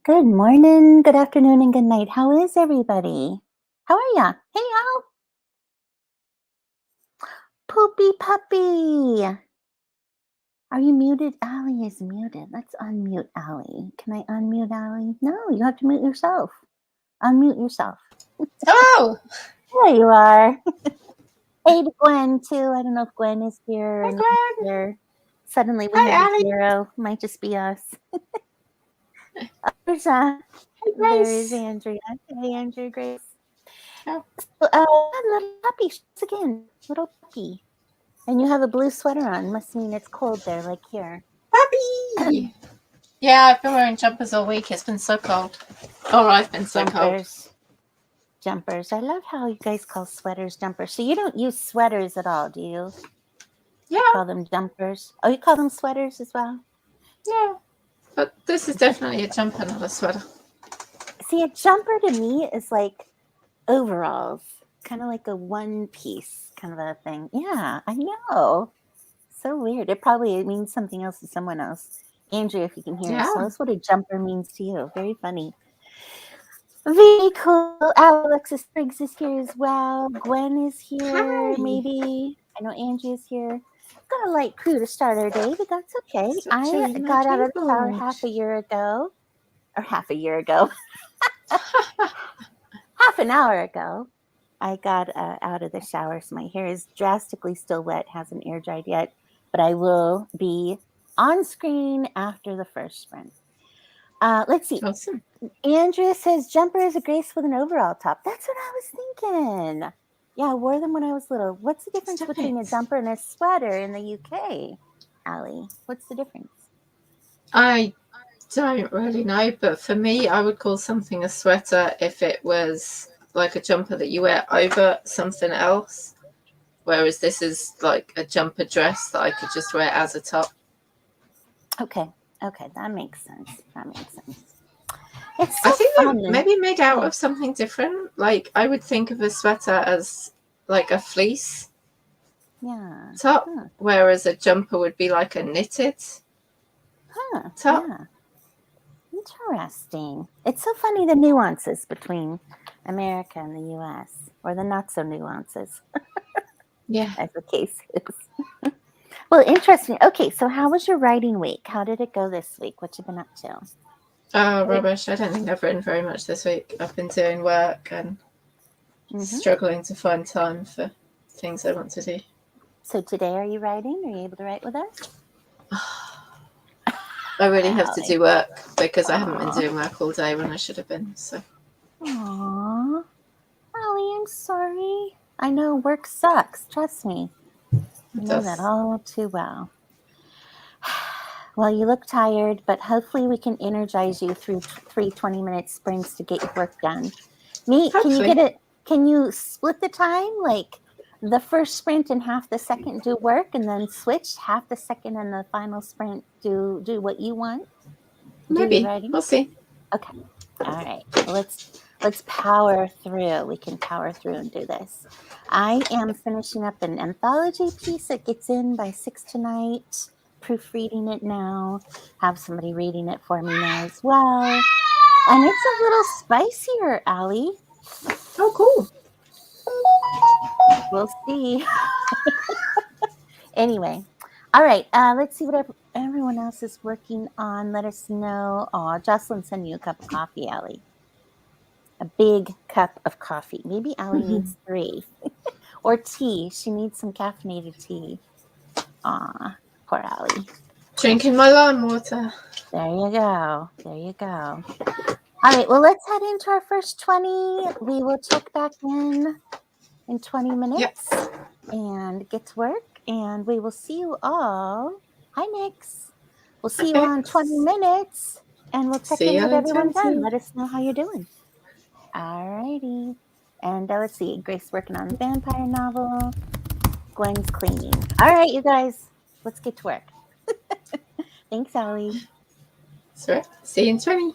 Good morning, good afternoon, and good night. How is everybody? How are ya? Hey, Al. Poopy puppy. Are you muted? Allie is muted. Let's unmute Allie. Can I unmute Allie? No, you have to mute yourself. Unmute yourself. Oh, There you are. Hey to Gwen, too. I don't know if Gwen is here hi and Glenn. here. Suddenly we Hi have a Ali. zero. Might just be us. There's, Hi there is Grace. Andrea. Hey, Andrea Grace. Oh, So, little puppy, again, little puppy. And you have a blue sweater on. Must mean it's cold there, like here. puppy. Yeah, I've been wearing jumpers all week. It's been so cold. Oh, I've been so cold. Jumpers. I love how you guys call sweaters jumpers. So you don't use sweaters at all, do you? Yeah. Call them jumpers. Oh, you call them sweaters as well? Yeah. But this is definitely a jumper, not a sweater. See, a jumper to me is like overalls, kind of like a one piece kind of a thing. Yeah, I know. So weird. It probably means something else to someone else. Andrea, if you can hear us, tell us what a jumper means to you. Very funny. Very cool. Alexis Spriggs is here as well. Gwen is here, Hi. maybe. I know Angie's here. Got a light crew to start our day, but that's okay. Stop I chewing my got out of the shower keyboard. half a year ago. Half an hour ago. I got out of the shower, so my hair is drastically still wet, hasn't air dried yet, but I will be on screen after the first sprint. Let's see. Awesome. Andrea says jumper is a Grace with an overall top. That's what I was thinking. Yeah, I wore them when I was little. What's the difference between a jumper and a sweater in the UK, Allie? What's the difference? I don't really know, but for me, I would call something a sweater if it was like a jumper that you wear over something else. Whereas this is like a jumper dress that I could just wear as a top. Okay, that makes sense. It's so I think fun. they're maybe made out of something different. Like I would think of a sweater as like a fleece top, whereas a jumper would be like a knitted top. Yeah. Interesting. It's so funny the nuances between America and the US, or the not so nuances. Yeah. As the case is. Well, interesting. Okay, so how was your writing week? How did it go this week? What you been up to? Oh, rubbish. I don't think I've written very much this week. I've been doing work and struggling to find time for things I want to do. So today, are you writing? Are you able to write with us? I really have to do work because I haven't been doing work all day when I should have been. So. Aww. Allie, I'm sorry. I know work sucks. Trust me. I know that all too well. Well, you look tired, but hopefully we can energize you through 3 20-minute sprints to get your work done. Can you get it? Can you split the time? Like the first sprint and half the second do work, and then switch half the second and the final sprint do what you want? Maybe. We'll see. Okay. All right. Well, let's power through. We can power through and do this. I am finishing up an anthology piece that gets in by 6 tonight. Proofreading it now. Have somebody reading it for me now as well. And it's a little spicier, Allie. Oh, cool. We'll see. Anyway. All right. Let's see what everyone else is working on. Let us know. Oh, Jocelyn sent you a cup of coffee, Allie. A big cup of coffee. Maybe Allie needs 3. Or tea. She needs some caffeinated tea. Aw, poor Allie. Drinking my lime water. There you go. All right, well, let's head into our first 20. We will check back in 20 minutes and get to work. And we will see you all. Hi, Nix. We'll see you all in 20 minutes. And we'll check in with everyone then. Let us know how you're doing. All righty. And let's see. Grace working on the vampire novel. Gwen's cleaning. All right, you guys. Let's get to work. Thanks, Allie. That's right. See you in 20.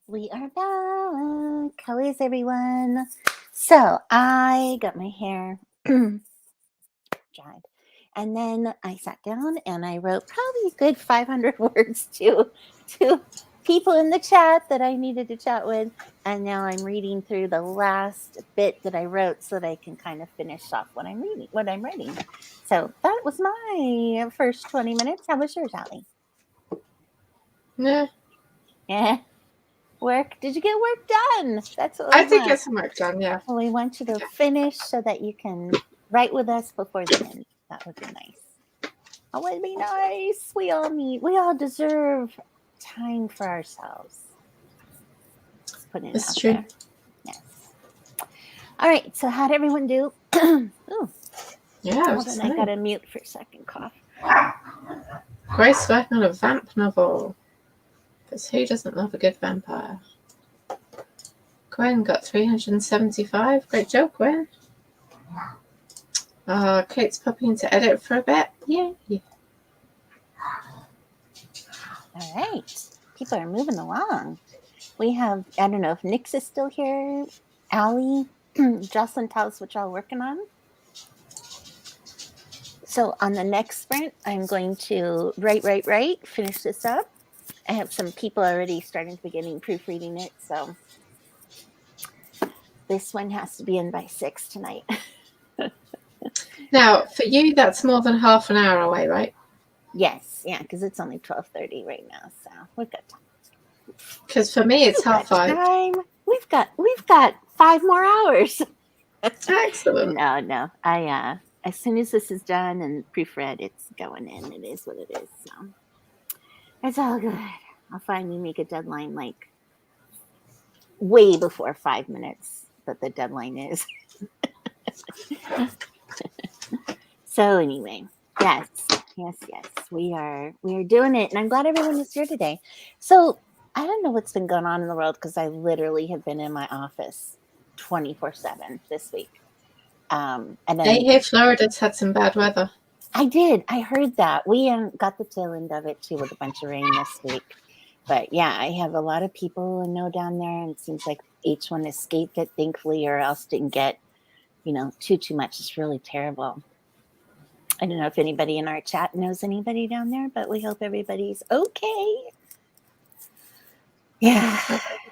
We are back. How is everyone? So I got my hair dried. And then I sat down and I wrote probably a good 500 words to people in the chat that I needed to chat with. And now I'm reading through the last bit that I wrote so that I can kind of finish off what I'm writing. So that was my first 20 minutes. How was yours, Allie? Yeah. Yeah. Work? Did you get work done? That's what I did get some work done, yeah. Well, we want you to finish so that you can write with us before the end. That would be nice. That would be nice. We all deserve time for ourselves. Just put it It's out true. there. Yes. All right. So how'd everyone do? Ooh, Yeah, hold on. I got to mute for a second. Cough. Grace working on a vamp novel. Because who doesn't love a good vampire? Gwen got 375. Great job, Gwen. Kate's popping into edit for a bit. Yay. All right. People are moving along. We have, I don't know if Nix is still here. Allie, Jocelyn, tell us what y'all working on. So on the next sprint, I'm going to write, finish this up. I have some people already starting to beginning proofreading it. So this one has to be in by 6 tonight. Now, for you, that's more than half an hour away, right? Yes. Yeah, because it's only 12:30 right now. So we've got time. Because for me, it's half 5. Time. We've got 5 more hours. Excellent. No. I as soon as this is done and proofread, it's going in. It is what it is. So it's all good. I'll finally make a deadline like way before 5 minutes that the deadline is. So anyway, yes, we are doing it, and I'm glad everyone is here today. So I don't know what's been going on in the world because I literally have been in my office 24/7 this week. And then Hey, here, Florida's had some bad weather. I did. I heard that. We got the tail end of it too with a bunch of rain this week. But yeah, I have a lot of people I know down there, and it seems like each one escaped it, thankfully, or else didn't get, too much. It's really terrible. I don't know if anybody in our chat knows anybody down there, but we hope everybody's okay. Yeah.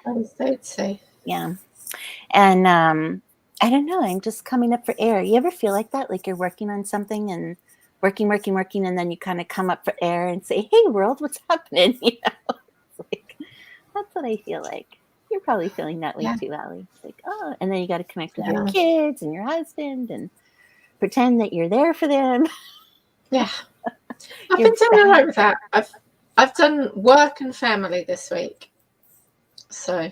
I stayed safe. Yeah. And I don't know. I'm just coming up for air. You ever feel like that? Like you're working on something and working, and then you kind of come up for air and say, "Hey, world, what's happening?" That's what I feel like. You're probably feeling that way too, Allie. It's like, oh, and then you got to connect with your kids and your husband and pretend that you're there for them. Yeah. I've been doing all right with that. I've done work and family this week. So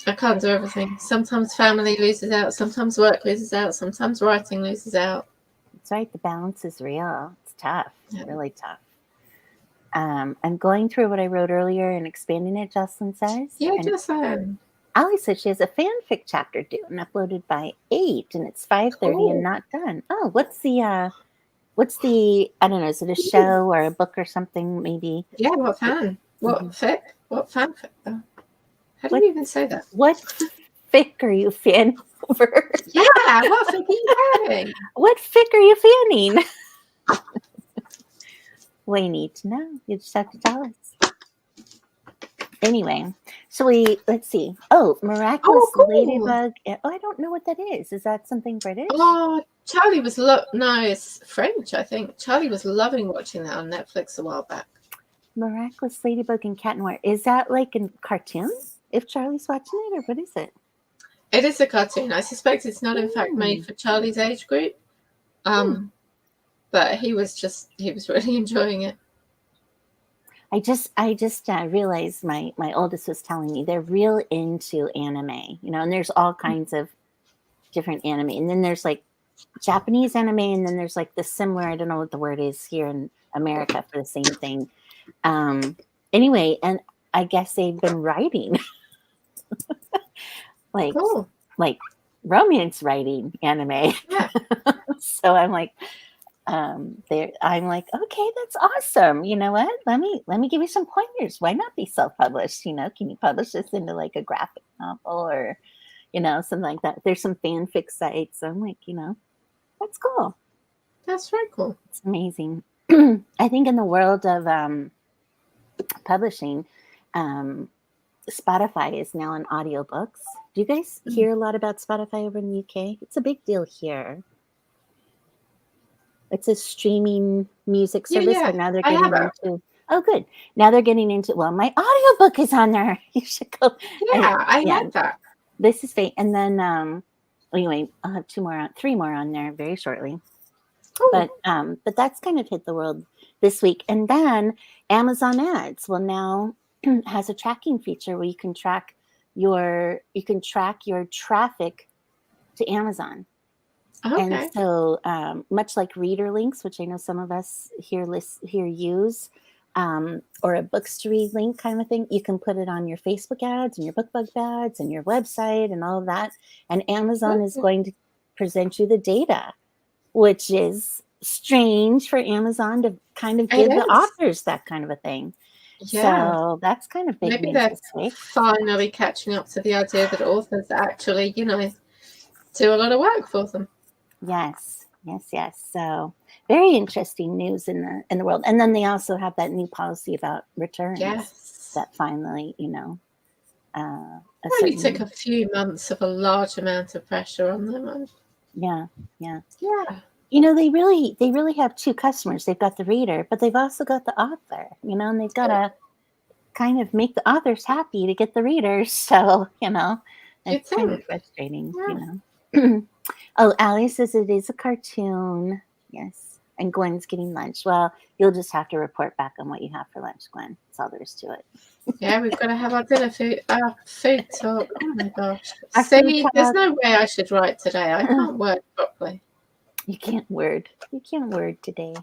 I can't do everything. Sometimes family loses out, sometimes work loses out, sometimes writing loses out. That's right. The balance is real. It's tough. Yeah. Really tough. I'm going through what I wrote earlier and expanding it, Jocelyn says. Yeah, Jocelyn. Allie says she has a fanfic chapter due and uploaded by 8, and it's 5:30 and not done. Oh, what's the I don't know, is it a show or a book or something maybe? Yeah, what fan? What fic? What fanfic though? How do you even say that? What fic are you fan over? Yeah, what fic are you having? What fic are you fanning? We need to know. You just have to tell us. Anyway, so let's see. Oh, Miraculous Ladybug. Oh, I don't know what that is. Is that something British? Oh, Charlie was no, it's French, I think. Charlie was loving watching that on Netflix a while back. Miraculous Ladybug and Cat Noir. Is that like a cartoon? If Charlie's watching it, or what is it? It is a cartoon. I suspect it's not, in fact, made for Charlie's age group. But he was really enjoying it. I just realized my oldest was telling me they're real into anime, and there's all kinds of different anime. And then there's like Japanese anime, and then there's like the similar, I don't know what the word is here in America for the same thing. Anyway, and I guess they've been writing like romance writing anime. Yeah. So I'm like, There, I'm like, okay, that's awesome. You know what? Let me give you some pointers. Why not be self-published? Can you publish this into like a graphic novel or something like that? There's some fanfic sites. I'm like, that's cool. That's very cool. It's amazing. I think in the world of publishing, Spotify is now on audiobooks. Do you guys hear a lot about Spotify over in the UK? It's a big deal here. It's a streaming music service, but now they're getting into. Oh, good. Now they're getting into. Well, my audiobook is on there. You should go. Yeah, I like that. This is fate, and then anyway, I'll have three more on there very shortly. Ooh. But that's kind of hit the world this week, and then Amazon Ads will now has a tracking feature where you can track your traffic to Amazon. Okay. And so much like reader links, which I know some of us here use, or a books to read link kind of thing, you can put it on your Facebook ads and your BookBug ads and your website and all of that. And Amazon is going to present you the data, which is strange for Amazon to kind of give the authors that kind of a thing. Yeah. So that's kind of big. Maybe they're finally catching up to the idea that authors actually, do a lot of work for them. Yes. So very interesting news in the world. And then they also have that new policy about returns. Yes. That finally, Maybe took a few months of a large amount of pressure on them. Yeah. They really have two customers. They've got the reader, but they've also got the author, and they've got to kind of make the authors happy to get the readers. So, it's kind of frustrating, Oh, Ali says it is a cartoon. Yes. And Gwen's getting lunch. Well, you'll just have to report back on what you have for lunch, Gwen. That's all there is to it. Yeah, we've got to have our food talk. Oh my gosh. See, there's no way I should write today. I can't word properly. You can't word today.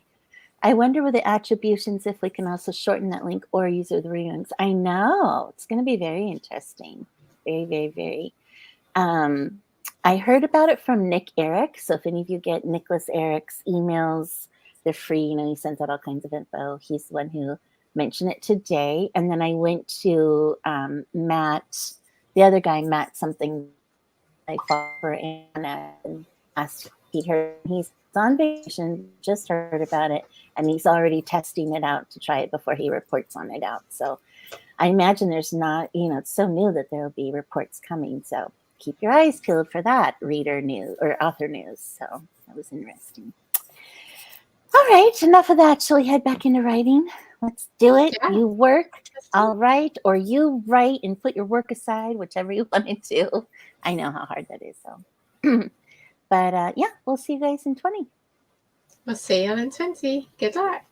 I wonder with the attributions if we can also shorten that link or use the readings. I know. It's going to be very interesting. Very, very, very. I heard about it from Nick Eric. So if any of you get Nicholas Eric's emails, they're free. He sends out all kinds of info. He's the one who mentioned it today. And then I went to Matt, the other guy, Matt something I follow for Anna, and asked if he'd heard. He's on vacation, just heard about it, and he's already testing it out to try it before he reports on it out. So I imagine there's not, it's so new that there will be reports coming. So keep your eyes peeled for that reader news or author news. So that was interesting. All right, enough of that. Shall we head back into writing? Let's do it. Yeah. You work, I'll write, or you write and put your work aside, whichever you want to do. I know how hard that is. So, but we'll see you guys in 20. We'll see you in 20. Good luck.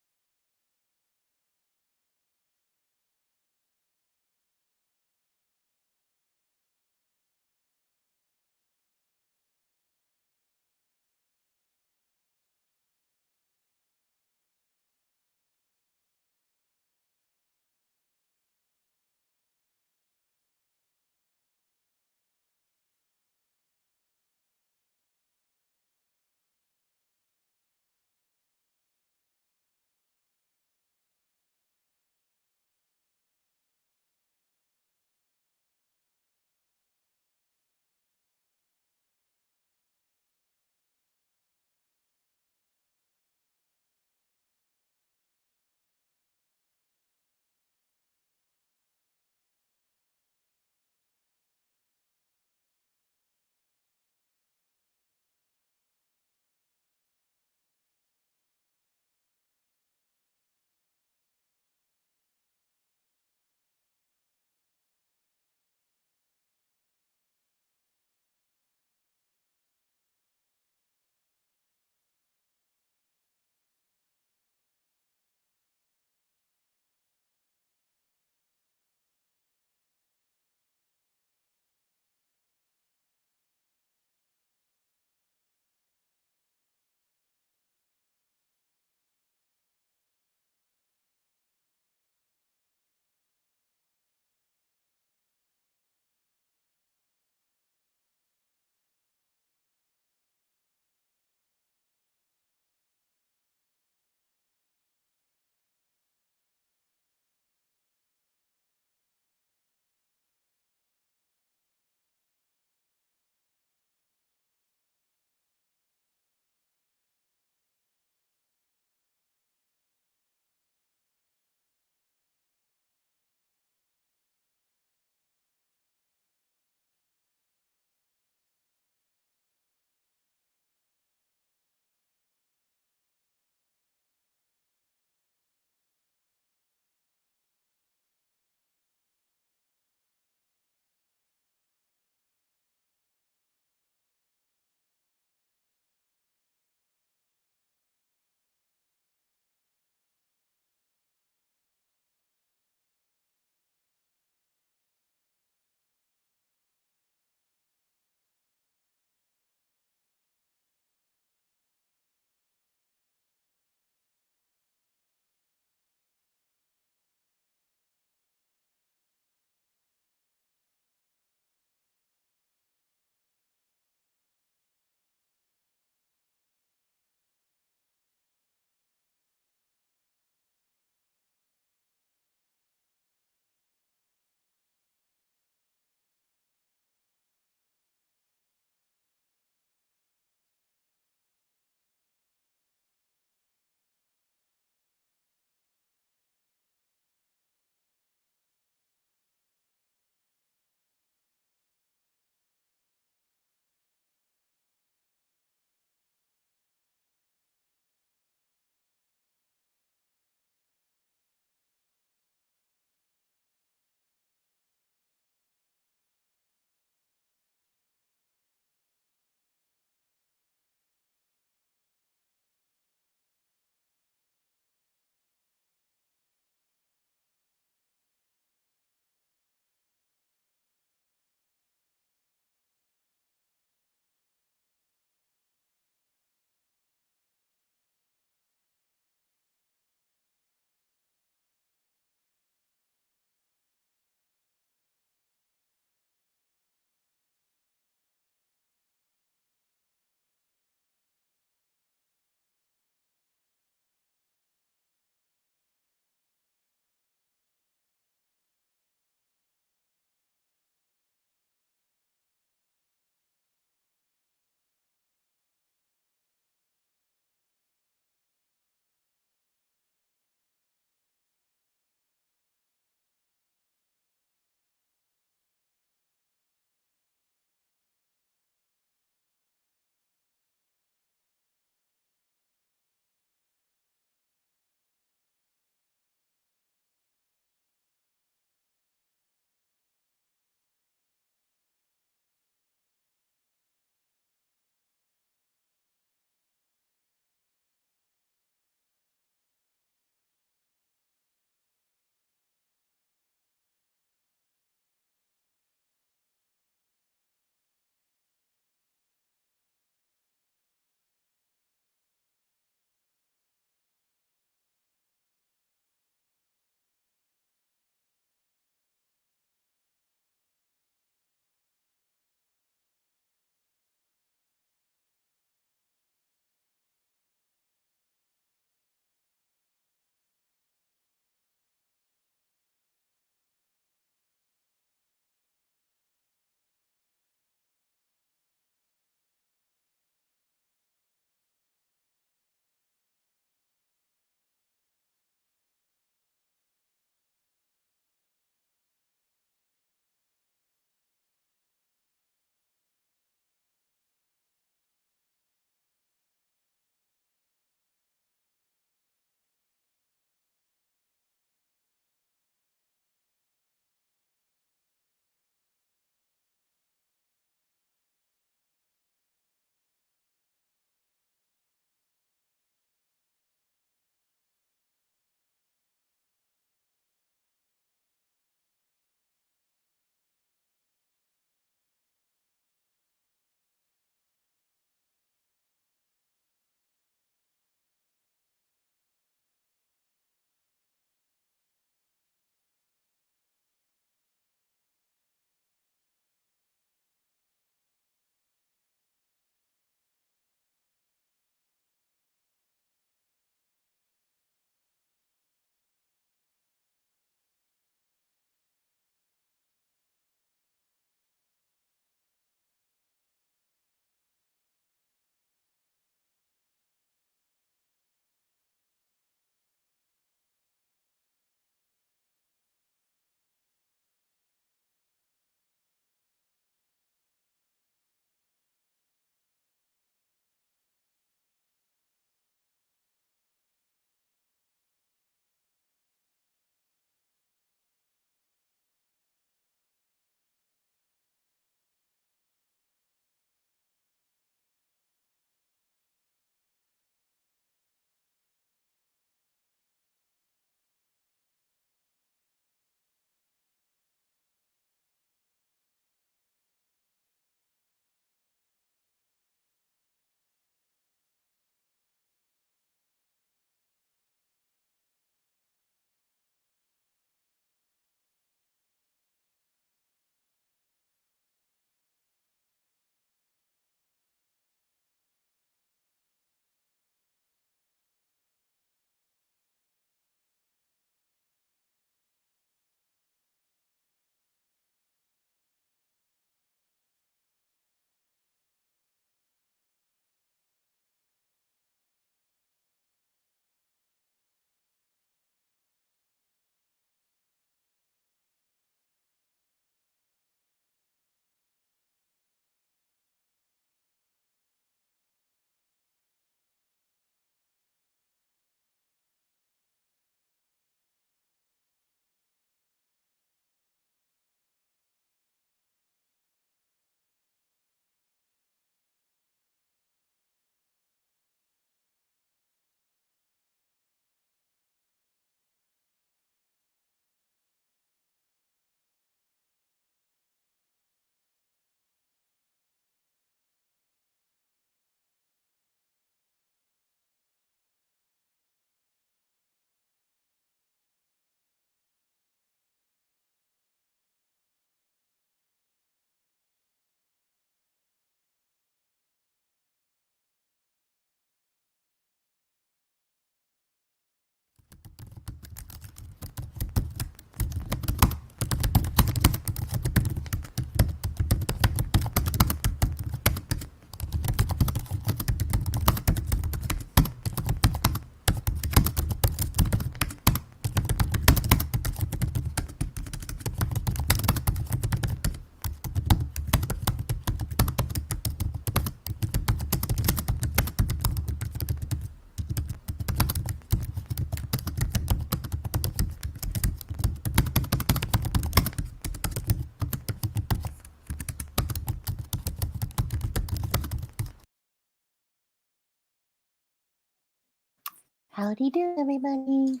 Howdy do, everybody.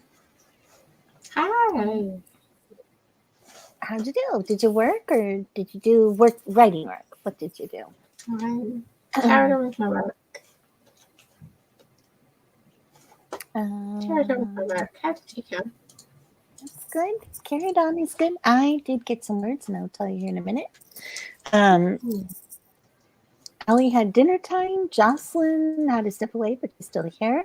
Hi. How'd you do? Did you work or did you do writing work? What did you do? I carried on with my work. Carried on with my work. How did you go? That's good. Carried on is good. I did get some words, and I'll tell you here in a minute. Ellie had dinner time. Jocelyn had to step away, but she's still here.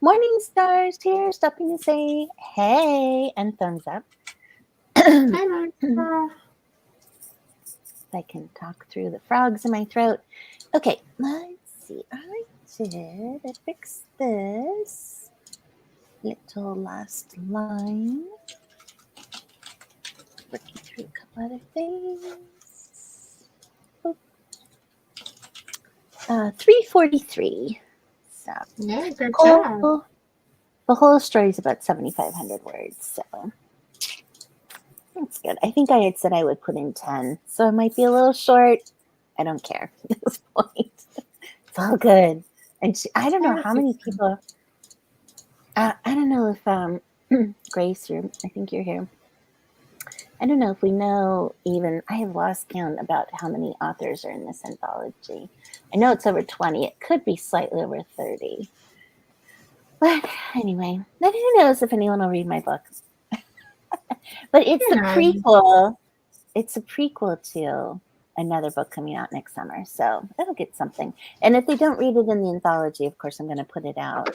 Morning Stars here, stopping to say hey and thumbs up. Hi, Martha. I can talk through the frogs in my throat. Okay, let's see. I fixed this little last line. Working through a couple other things. 343. So Yeah, good job. The whole story is about 7,500 words, so that's good. I think I had said I would put in 10, so it might be a little short. I don't care at this point. It's all good. And I don't know how many people. I don't know if Grace, I think you're here. I don't know if we know even. I have lost count about how many authors are in this anthology. I know it's over 20. It could be slightly over 30. But anyway, who knows if anyone will read my book. But it's a prequel. It's a prequel to another book coming out next summer. So that'll get something. And if they don't read it in the anthology, of course, I'm going to put it out,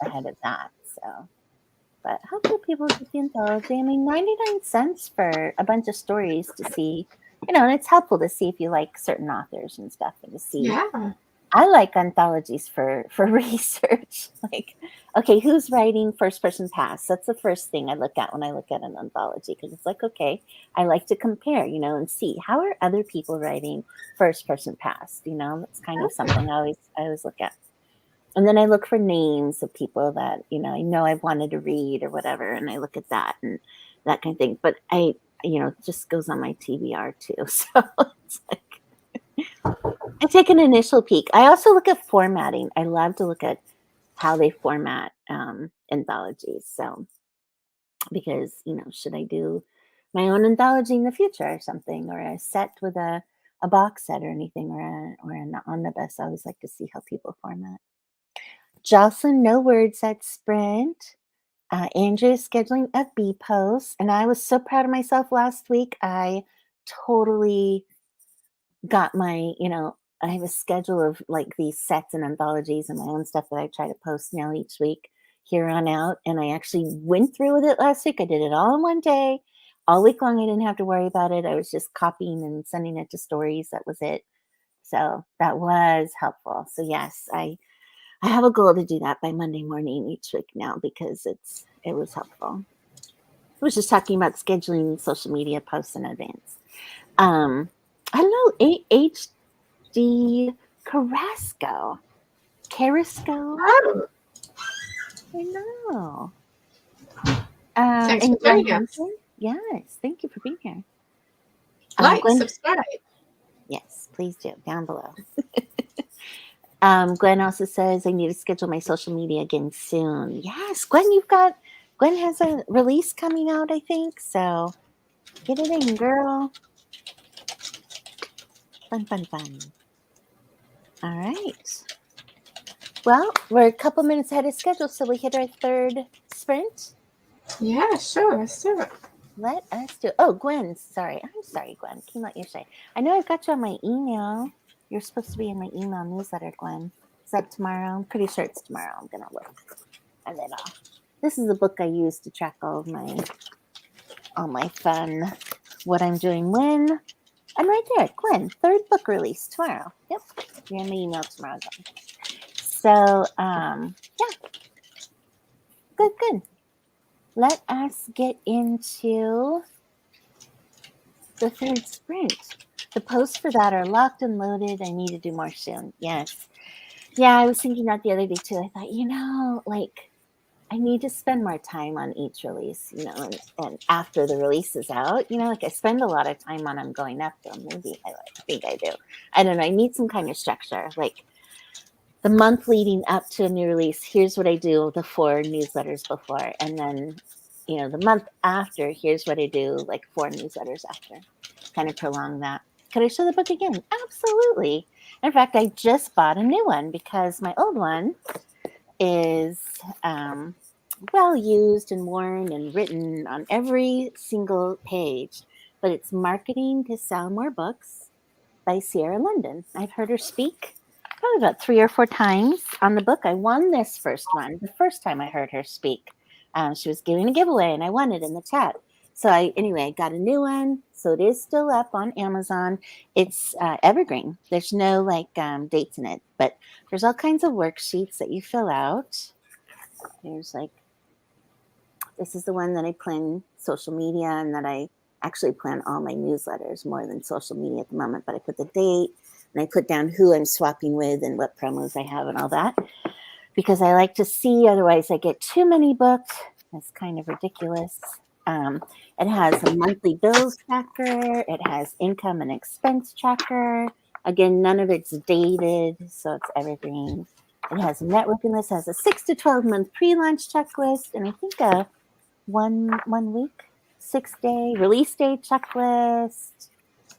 ahead of that. So, but hopefully people get the anthology. I mean, 99 cents for a bunch of stories to see, and it's helpful to see if you like certain authors and stuff and to see. Yeah. I like anthologies for research. Like, okay, who's writing first person past? That's the first thing I look at when I look at an anthology, because it's like, okay, I like to compare, and see how are other people writing first person past. That's kind of something I always look at. And then I look for names of people that I know I've wanted to read or whatever, and I look at that and that kind of thing. But it just goes on my TBR too. So it's like, I take an initial peek. I also look at formatting. I love to look at how they format anthologies. So, because, should I do my own anthology in the future or something, or a set with a box set or anything, or an omnibus? I always like to see how people format. Jocelyn, no words at Sprint. Andrea is scheduling a B post, and I was so proud of myself last week. I totally got my, I have a schedule of like these sets and anthologies and my own stuff that I try to post now each week here on out. And I actually went through with it last week. I did it all in one day. All week long, I didn't have to worry about it. I was just copying and sending it to stories. That was it. So that was helpful. So yes, I have a goal to do that by Monday morning each week now, because it was helpful. I was just talking about scheduling social media posts in advance. I don't know, HD Carrasco. Oh. I know. Thanks for joining us. Yes, thank you for being here. Like, subscribe. Yes, please do, down below. Gwen also says, I need to schedule my social media again soon. Yes, Gwen has a release coming out, I think. So get it in, girl. Fun. All right. Well, we're a couple minutes ahead of schedule, so we hit our third sprint. Yeah, sure. Let's do it. Let us do it. Oh, Gwen, sorry. I'm sorry, Gwen. Can you let you say? I know I've got you on my email. You're supposed to be in my email newsletter, Gwen. Is that tomorrow? I'm pretty sure it's tomorrow. I'm going to look. And then this is a book I use to track all my fun, what I'm doing when. And right there, Gwen, third book release tomorrow. Yep. You're in my email tomorrow. So, yeah. Good. Let us get into the third sprint. The posts for that are locked and loaded. I need to do more soon. Yes. Yeah, I was thinking that the other day too. I thought, I need to spend more time on each release, and after the release is out, I spend a lot of time on them going up to them. Maybe I think I do. I don't know. I need some kind of structure. Like, the month leading up to a new release, here's what I do the 4 newsletters before. And then, the month after, here's what I do like 4 newsletters after. Kind of prolong that. Could I show the book again? Absolutely. In fact, I just bought a new one because my old one is well used and worn and written on every single page. But it's Marketing to Sell More Books by Sierra London. I've heard her speak probably about 3 or 4 times on the book. I won this first one the first time I heard her speak. She was giving a giveaway and I won it in the chat. So I got a new one. So it is still up on Amazon. It's evergreen. There's no dates in it, but there's all kinds of worksheets that you fill out. There's this is the one that I plan social media, and that I actually plan all my newsletters more than social media at the moment, but I put the date and I put down who I'm swapping with and what promos I have and all that, because I like to see, otherwise I get too many books. That's kind of ridiculous. It has a monthly bills tracker. It has income and expense tracker. Again, none of it's dated, so it's evergreen. It has a networking list, has a 6 to 12 month pre-launch checklist, and I think a one week, 6-day release date checklist.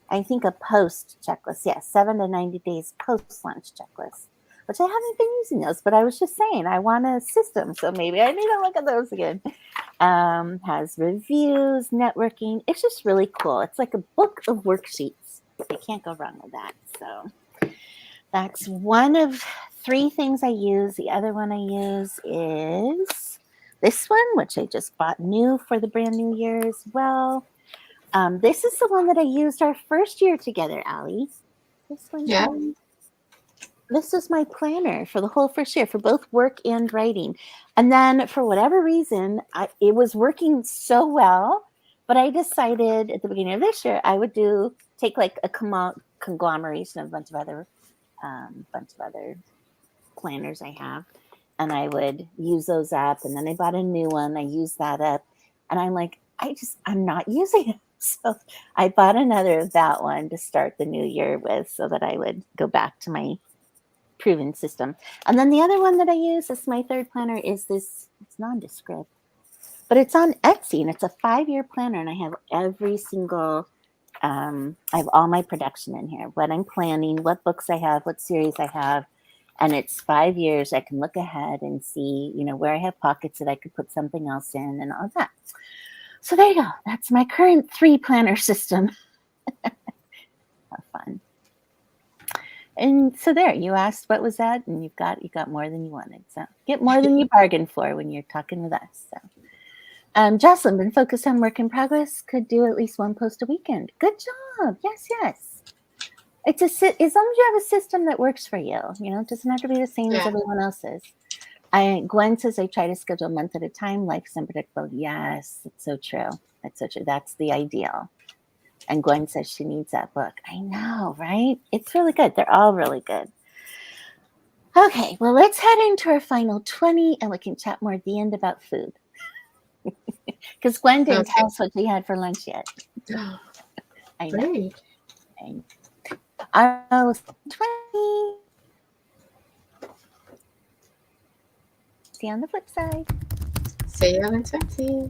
I think a post checklist. Yeah, 7 to 90 days post-launch checklist, which I haven't been using those, but I was just saying I want a system, so maybe I need to look at those again. Has reviews, networking. It's just really cool. It's like a book of worksheets. You can't go wrong with that. So that's one of 3 things I use. The other one I use is this one, which I just bought new for the brand new year as well. This is the one that I used our first year together, Allie. This one. Yeah. This was my planner for the whole first year for both work and writing. And then for whatever reason, it was working so well, but I decided at the beginning of this year, I would take like a conglomeration of a bunch of other planners I have, and I would use those up. And then I bought a new one. I used that up, and I'm like, I'm not using it. So I bought another of that one to start the new year with, so that I would go back to my proven system. And then the other one that I use, this is my third planner, is this. It's nondescript, but it's on Etsy, and it's a 5-year planner, and I have every single I have all my production in here, what I'm planning, what books I have, what series I have, and it's 5 years. I can look ahead and see, where I have pockets that I could put something else in and all that. So there you go. That's my current 3 planner system. Have fun. And so there, you asked what was that, and you got more than you wanted. So get more than you bargained for when you're talking with us. So, Jocelyn, been focused on work in progress. Could do at least 1 post a weekend. Good job. Yes. It's as long as you have a system that works for you. It doesn't have to be the same as everyone else's. Gwen says I try to schedule a month at a time. Life's unpredictable. Yes, it's so true. That's so true. That's the ideal. And Gwen says she needs that book. I know, right? It's really good. They're all really good. Okay, well, let's head into our final 20, and we can chat more at the end about food. Because Gwen didn't tell us what she had for lunch yet. I know. Great. Our 20. See you on the flip side. See you on 20.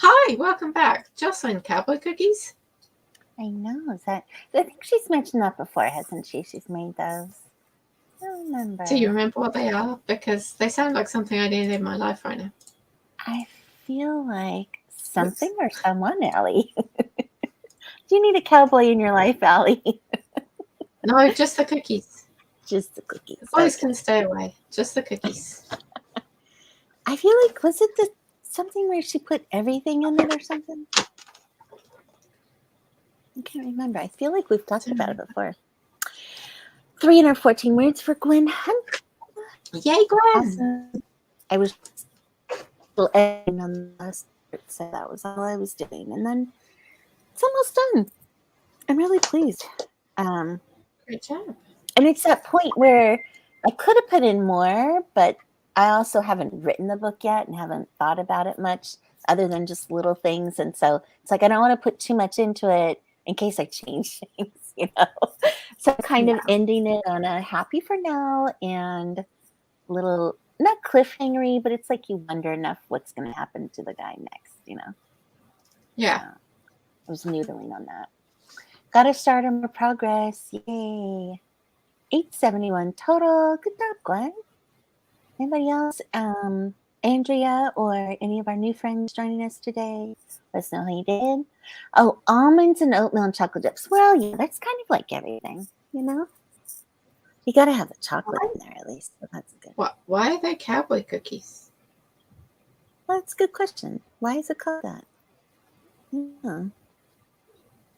Hi, welcome back. Jocelyn, cowboy cookies? I know. I think she's mentioned that before, hasn't she? She's made those. I don't remember. Do you remember what they are? Because they sound like something I need in my life right now. I feel like something or someone, Allie. Do you need a cowboy in your life, Allie? No, just the cookies. Just the cookies. The boys can stay away. Just the cookies. I feel like, was it something where she put everything in it or something? I can't remember. I feel like we've talked about it before. 314 words for Gwen Hunt. Yay, Gwen! Awesome. I was still editing on the last part, so that was all I was doing. And then it's almost done. I'm really pleased. Great job. And it's that point where I could have put in more, but I also haven't written the book yet and haven't thought about it much other than just little things. And so it's like I don't want to put too much into it in case I change things, you know. So kind of ending it on a happy for now and little, not cliffhangery, but it's like you wonder enough what's going to happen to the guy next, you know. Yeah. I was noodling on that. Got to start on more progress. Yay. 871 total. Good job, Gwen. Anybody else? Andrea or any of our new friends joining us today? Let us know how you did. Oh, almonds and oatmeal and chocolate chips. Well, yeah, that's kind of like everything, you know? You got to have the chocolate in there at least. So that's good. Why are they cowboy cookies? Well, that's a good question. Why is it called that? Yeah.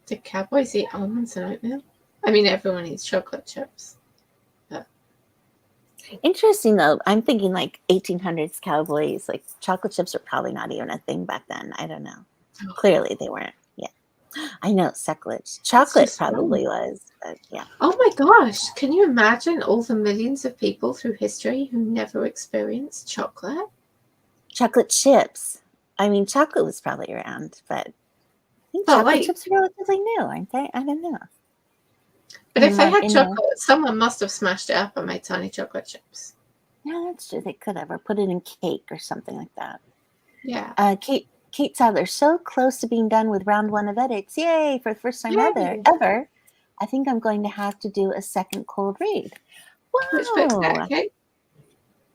Do cowboys eat almonds and oatmeal? I mean, everyone eats chocolate chips. Interesting though. I'm thinking like 1800s cowboys, like chocolate chips are probably not even a thing back then. I don't know. Oh. Clearly they weren't. Yeah. I know, sucklet. Chocolate probably was, but yeah. Oh my gosh. Can you imagine all the millions of people through history who never experienced chocolate? Chocolate chips. I mean, chocolate was probably around, but I think chocolate chips are relatively new, aren't they? I don't know. But if they had chocolate, someone must have smashed it up and made tiny chocolate chips. Yeah, that's true. They could have, or put it in cake or something like that. Yeah. Kate Sadler, so close to being done with round 1 of edits. Yay, for the first time ever. I think I'm going to have to do a second cold read. Wow. Which book's that, Kate?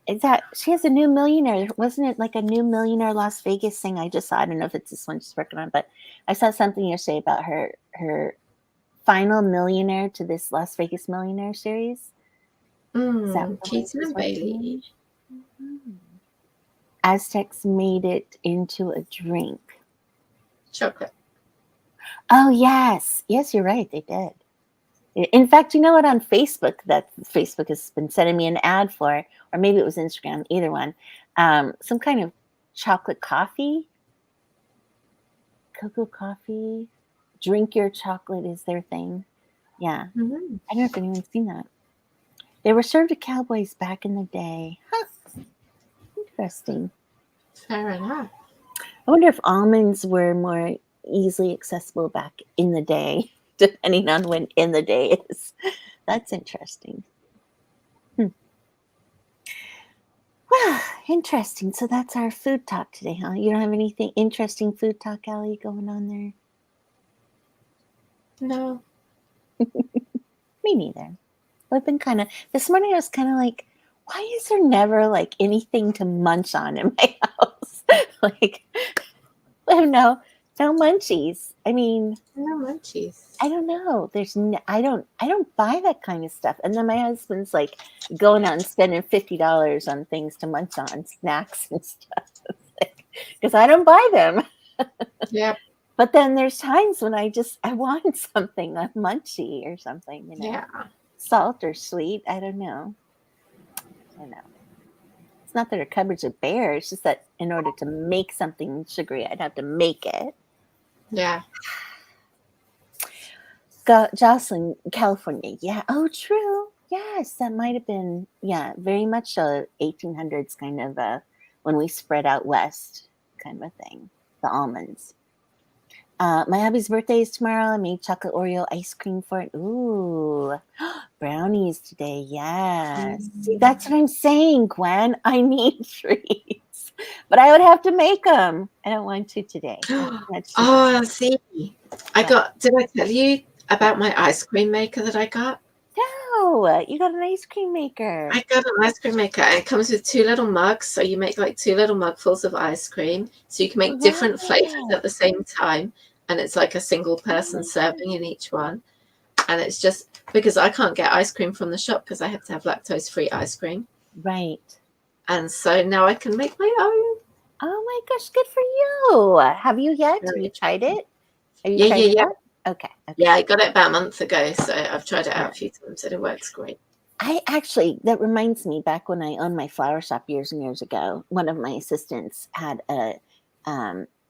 Is that, she has a new millionaire. Wasn't it like a new millionaire Las Vegas thing? I just saw, I don't know if it's this one she's working on, but I saw something yesterday about her final millionaire to this Las Vegas Millionaire series. Keaton and Bailey. Mm-hmm. Aztecs made it into a drink. Chocolate. Oh, yes. Yes, you're right. They did. In fact, you know what? On Facebook, that Facebook has been sending me an ad for, or maybe it was Instagram, either one, some kind of chocolate coffee, cocoa coffee, drink your chocolate is their thing. Yeah. Mm-hmm. I don't know if anyone's seen that. They were served to cowboys back in the day. Huh. Interesting. Fair enough. I wonder if almonds were more easily accessible back in the day, depending on when in the day is. That's interesting. Well, interesting. So that's our food talk today, huh? You don't have anything interesting food talk, Allie, going on there? No. Me neither. I've been kind of, this morning I was kind of like, why is there never like anything to munch on in my house? Like, I don't know. No munchies. I mean, no munchies. I don't know. I don't buy that kind of stuff. And then my husband's like going out and spending $50 on things to munch on, snacks and stuff. Because I don't buy them. Yeah. But then there's times when I want something, a munchie or something, you know. Yeah. Salt or sweet. I don't know. It's not that our cupboards are bare. It's just that in order to make something sugary, I'd have to make it. Yeah. Jocelyn, California. Yeah. Oh, true. Yes, that might have been, yeah, very much a 1800s kind of when we spread out west kind of a thing. The almonds. My hubby's birthday is tomorrow. I made chocolate Oreo ice cream for it. Ooh, brownies today. Yes. See, that's what I'm saying, Gwen. I need treats. But I would have to make them. I don't want to today. Oh, see, Yeah. did I tell you about my ice cream maker that I got? No, you got an ice cream maker. I got an ice cream maker, and it comes with 2 little mugs, so you make like 2 little mugfuls of ice cream, so you can make different flavors Right. at the same time, and it's like a single person serving in each one. And it's just because I can't get ice cream from the shop because I have to have lactose-free ice cream, Right. and so now I can make my own. Oh my gosh, good for you. Have you yet? Have Very you tried it? Have you Yeah, tried yeah, it yeah. out? Okay. Yeah, I got it about a month ago, so I've tried it Yeah. out a few times and it works great. I actually, that reminds me, back when I owned my flower shop years and years ago, one of my assistants had it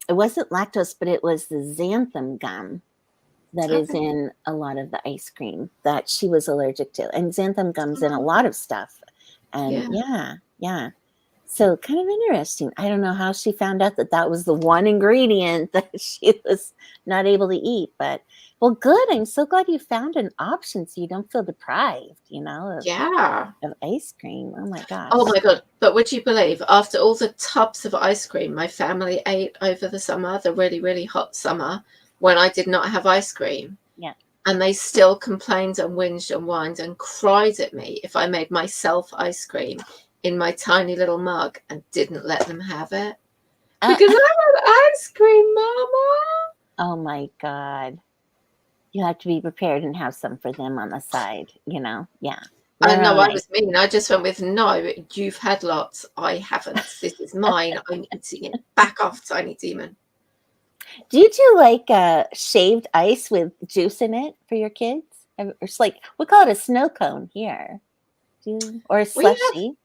wasn't lactose, but it was the xanthan gum that is Okay. in a lot of the ice cream that she was allergic to. And xanthan gum's in a lot of stuff. And yeah. So kind of interesting. I don't know how she found out that that was the one ingredient that she was not able to eat, but well, good. I'm so glad you found an option so you don't feel deprived, Yeah. of ice cream. Oh my gosh. Oh my God. But would you believe, after all the tubs of ice cream my family ate over the summer, the really, really hot summer, when I did not have ice cream, Yeah. and they still complained and whinged and whined and cried at me if I made myself ice cream in my tiny little mug and didn't let them have it. Because I want ice cream, Mama. Oh my God. You have to be prepared and have some for them on the side, Yeah. I They're know all I nice. was mean. I just went with, no, you've had lots. I haven't. This is mine. I'm eating it. Back off, tiny demon. Do you do like shaved ice with juice in it for your kids? Or it's like, we call it a snow cone here. Or a slushy.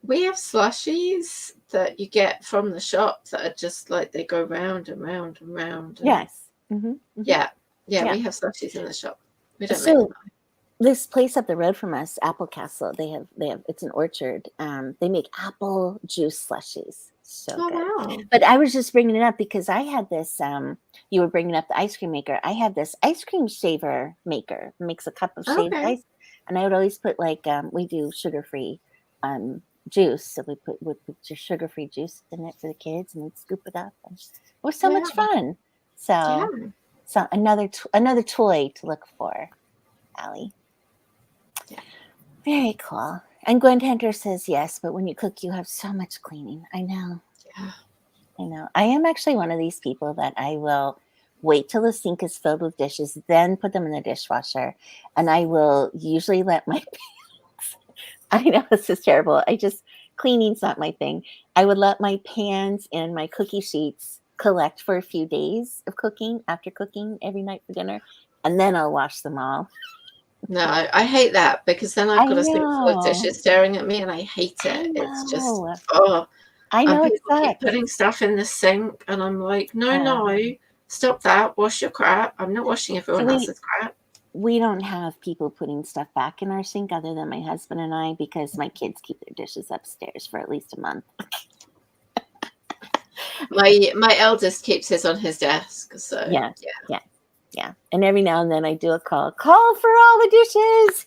We have slushies that you get from the shop that are just like they go round and round and round. And Yes. Mm-hmm. Yeah, Yeah. we have slushies in the shop. We don't make So them. this place up the road from us, Apple Castle, they have it's an orchard. They make apple juice slushies. So Oh, good. wow. But I was just bringing it up because I had this. You were bringing up the ice cream maker. I had this ice cream shaver maker. Makes a cup of shaved Okay. ice, and I would always put we do sugar free juice, so we put just sugar free juice in it for the kids, and we'd scoop it up. And it was so much fun. So another toy to look for, Allie. Yeah. Very cool. And Gwen Hunter says yes, but when you cook, you have so much cleaning. I know. Yeah. I know. I am actually one of these people that I will wait till the sink is filled with dishes, then put them in the dishwasher. And I will usually let my pans, I know this is terrible. Cleaning's not my thing. I would let my pans and my cookie sheets collect for a few days of cooking after cooking every night for dinner. And then I'll wash them all. No, I hate that because then I've I got a sink full of know. dishes staring at me and I hate it. It's just, I and know it people keep sucks. putting stuff in the sink and I'm like, no, stop that. Wash your crap. I'm not washing everyone else's crap. We don't have people putting stuff back in our sink other than my husband and I because my kids keep their dishes upstairs for at least a month. My eldest keeps his on his desk. So yeah. And every now and then I do a call for all the dishes.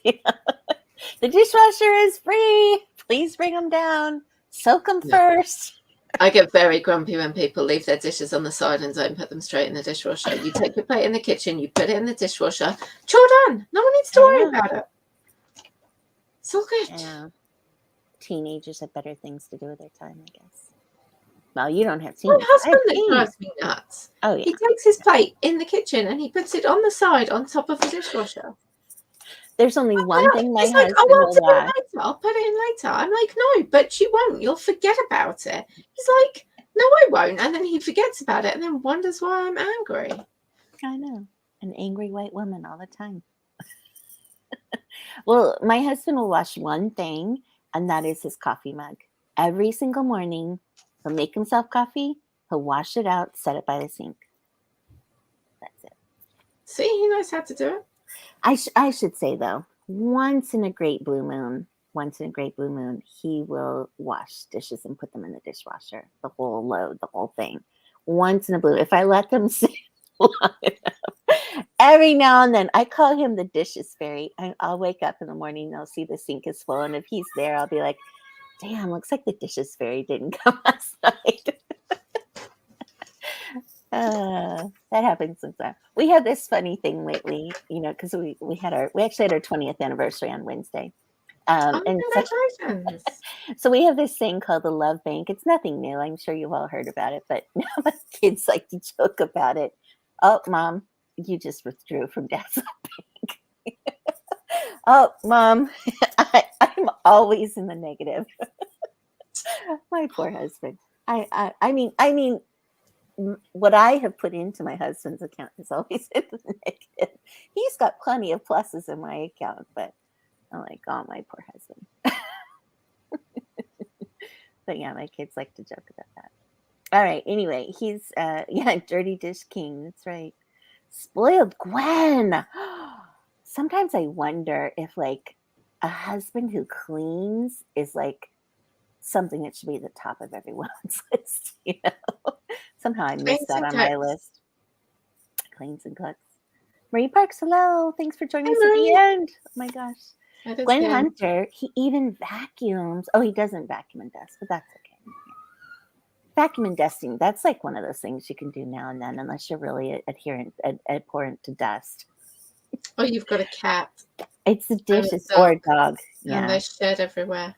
The dishwasher is free. Please bring them down. Soak them first. I get very grumpy when people leave their dishes on the side and don't put them straight in the dishwasher. You take your plate in the kitchen, you put it in the dishwasher. Chore done. No one needs to worry about it. It's all good. Yeah. Teenagers have better things to do with their time, I guess. Well, you don't have teenagers. My husband that drives me nuts. Oh, yeah. He takes his plate in the kitchen and he puts it on the side on top of the dishwasher. There's only one thing my husband will watch. Later. I'll put it in later. I'm like, no, but you won't. You'll forget about it. He's like, no, I won't. And then he forgets about it and then wonders why I'm angry. I know. An angry white woman all the time. Well, my husband will wash one thing, and that is his coffee mug. Every single morning, he'll make himself coffee, he'll wash it out, set it by the sink. That's it. See, he knows how to do it. I should say, though, once in a great blue moon, he will wash dishes and put them in the dishwasher, the whole load, the whole thing. Once in a blue. If I let them sit long enough, every now and then, I call him the dishes fairy. I'll wake up in the morning, I'll see the sink is full, and if he's there, I'll be like, Damn, looks like the dishes fairy didn't come last night. That happens sometimes. We had this funny thing lately, because we actually had our 20th anniversary on Wednesday. Oh, And congratulations. so we have this thing called the Love Bank. It's nothing new. I'm sure you've all heard about it, but now my kids like to joke about it. Oh, Mom, you just withdrew from Dad's Love Bank. Oh, Mom, I'm always in the negative. My poor husband. I mean, what I have put into my husband's account is always in the negative. He's got plenty of pluses in my account, but I'm like, oh, my poor husband. But yeah, my kids like to joke about that. All right. Anyway, he's Dirty Dish King. That's right. Spoiled Gwen. Sometimes I wonder if like a husband who cleans is like something that should be at the top of everyone's list. Somehow I missed that on my list. Cleans and cooks. Marie Parks, hello. Thanks for joining us at the end. Oh my gosh. Gwen Hunter, he even vacuums. Oh, he doesn't vacuum and dust, but that's okay. Vacuum and dusting, that's like one of those things you can do now and then, unless you're really abhorrent to dust. Oh, you've got a cat. It's the dishes or a dog. Yeah. And they shed everywhere.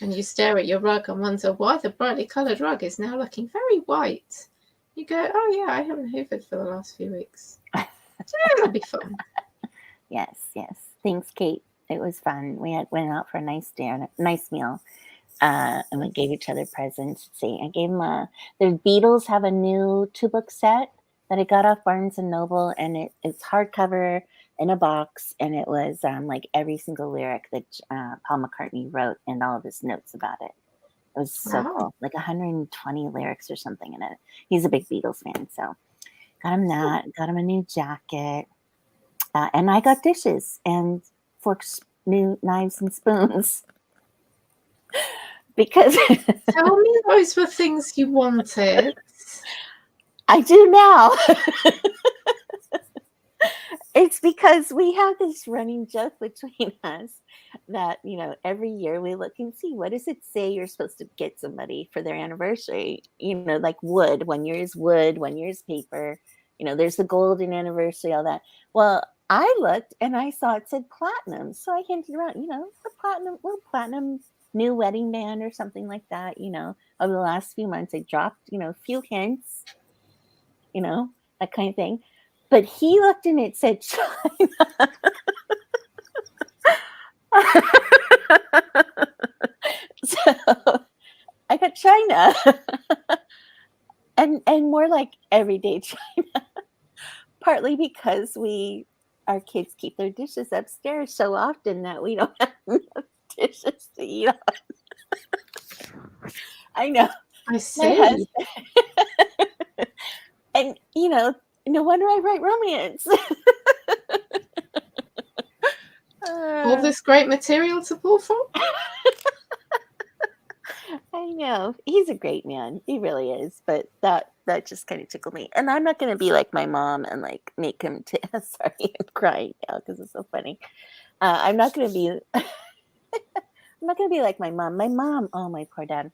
And you stare at your rug and wonder why the brightly coloured rug is now looking very white. You go, oh yeah, I haven't hoovered for the last few weeks. So yeah, that'll be fun. Yes. Thanks, Kate. It was fun. We went out for a nice nice meal, and we gave each other presents. Let's see, I gave them the Beatles have a new 2-book set that I got off Barnes and Noble, and it's hardcover in a box, and it was like every single lyric that Paul McCartney wrote and all of his notes about it. It was so cool, like 120 lyrics or something in it. He's a big Beatles fan, so got him that. Got him a new jacket, and I got dishes and forks, new knives and spoons. Because tell me those were things you wanted. I do now. It's because we have this running joke between us that, every year we look and see, what does it say you're supposed to get somebody for their anniversary? Like wood. 1 year is wood, 1 year is paper. There's the golden anniversary, all that. Well, I looked and I saw it said platinum. So I hinted around, the platinum new wedding band or something like that. Over the last few months, I dropped, a few hints, that kind of thing. But he looked and it said China. So I got China. and more like everyday China. Partly because our kids keep their dishes upstairs so often that we don't have enough dishes to eat on. I know. I see. And, no wonder I write romance. All this great material to pull from? I know. He's a great man. He really is. But that just kind of tickled me. And I'm not going to be like my mom and like make him sorry, I'm crying now because it's so funny. I'm not going to be I'm not going to be like my mom. My mom, oh, my poor dad.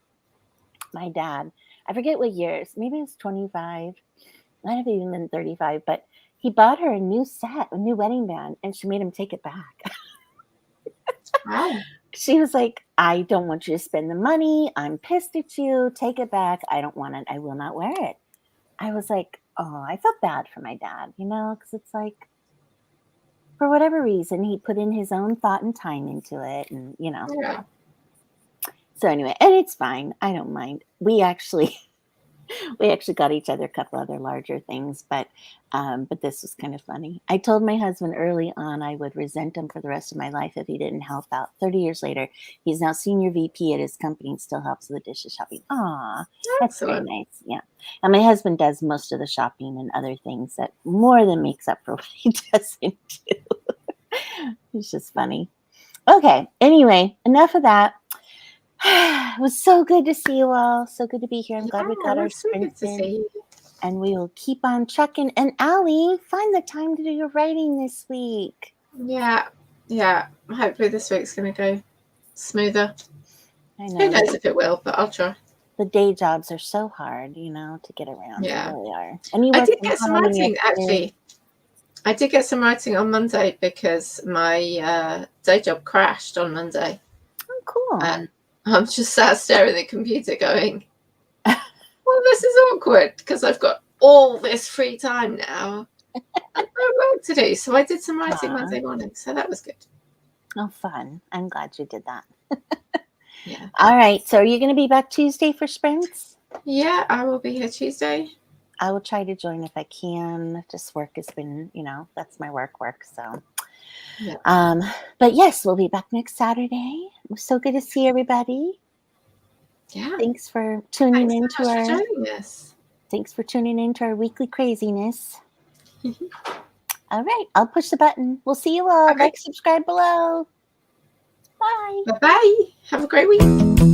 My dad, I forget what years. Maybe it was 25. Might have even been 35. But he bought her a new set, a new wedding band, and she made him take it back. Wow. She was like, I don't want you to spend the money. I'm pissed at you. Take it back. I don't want it. I will not wear it. I was like, oh, I felt bad for my dad, because it's like, for whatever reason, he put in his own thought and time into it. And, Yeah. So anyway, and it's fine. I don't mind. We actually got each other a couple other larger things, but this was kind of funny. I told my husband early on I would resent him for the rest of my life if he didn't help out. 30 years later, he's now senior VP at his company and still helps with the dishes shopping. Aw, that's very nice. Yeah. And my husband does most of the shopping and other things that more than makes up for what he doesn't do. It's just funny. Okay. Anyway, enough of that. It was so good to see you all. So good to be here. I'm glad we got our sprints in. And we will keep on trucking. And Allie, find the time to do your writing this week. Yeah. Hopefully this week's going to go smoother. I Who know. knows if it will, but I'll try. The day jobs are so hard, to get around. Yeah. They really are. And you I work did from get some home and you have writing, kids. actually. I did get some writing on Monday because my day job crashed on Monday. Oh, cool. And I'm just sat staring at the computer going, well, this is awkward because I've got all this free time now and no work to do. So I did some writing Monday morning. So that was good. Oh, fun. I'm glad you did that. Yeah. All right. So are you going to be back Tuesday for sprints? Yeah, I will be here Tuesday. I will try to join if I can. Just work has been, that's my work. So, Yeah. But yes, we'll be back next Saturday. It was so good to see everybody. Yeah. Thanks for tuning in Thanks so much for joining us. Thanks for tuning in to our weekly craziness. All right, I'll push the button. We'll see you all. Okay. Like, subscribe below. Bye. Bye-bye. Have a great week.